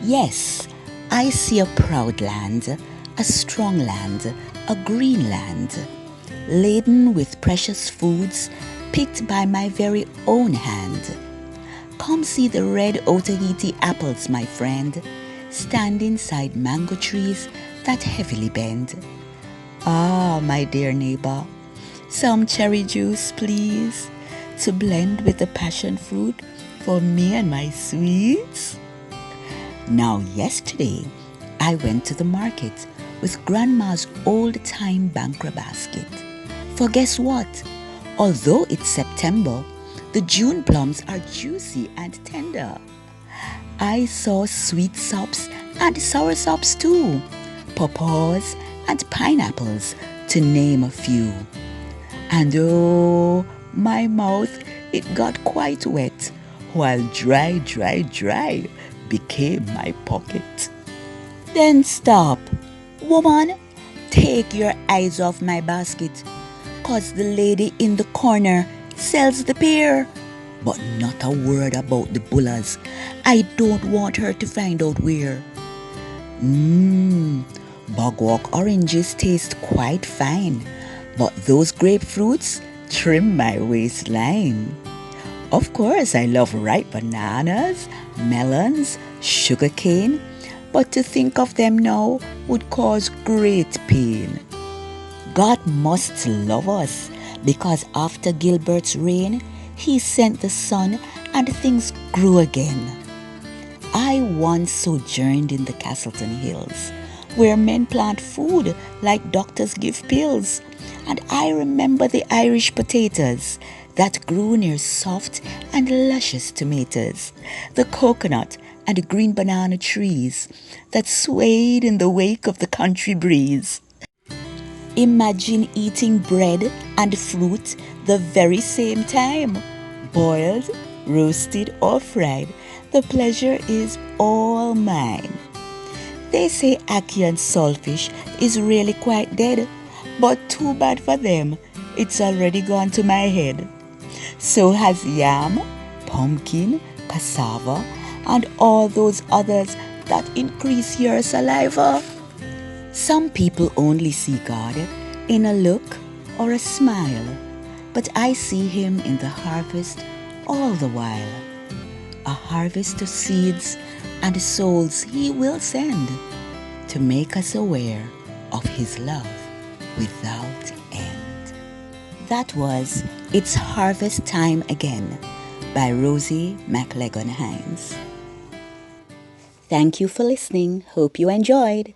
Yes, I see a proud land, a strong land, a green land, laden with precious foods picked by my very own hand. Come see the red Otaheite apples, my friend, stand inside mango trees that heavily bend. Ah, my dear neighbor, some cherry juice, please, to blend with the passion fruit for me and my sweets. Now, yesterday, I went to the market with Grandma's old-time Bankra basket. For guess what? Although it's September, the June plums are juicy and tender. I saw sweet sops and sour sops too, pawpaws and pineapples, to name a few. And oh, my mouth, it got quite wet, while dry became my pocket. Then stop. Woman, take your eyes off my basket, 'cause the lady in the corner sells the pear. But not a word about the bullas. I don't want her to find out where. Mmm, bogwalk oranges taste quite fine, but those grapefruits trim my waistline. Of course, I love ripe bananas, melons, sugarcane, but to think of them now would cause great pain. God must love us, because after Gilbert's reign, he sent the sun and things grew again. I once sojourned in the Castleton Hills, where men plant food like doctors give pills. And I remember the Irish potatoes that grew near soft and luscious tomatoes, the coconut and green banana trees that swayed in the wake of the country breeze. Imagine eating bread and fruit the very same time, boiled, roasted, or fried. The pleasure is all mine. They say ackee and saltfish is really quite dead, but too bad for them, it's already gone to my head. So has yam, pumpkin, cassava, and all those others that increase your saliva. Some people only see God in a look or a smile, but I see Him in the harvest all the while. A harvest of seeds and souls He will send to make us aware of His love without end. That was It's Harvest Time Again by Rosie McLegon Hines. Thank you for listening. Hope you enjoyed.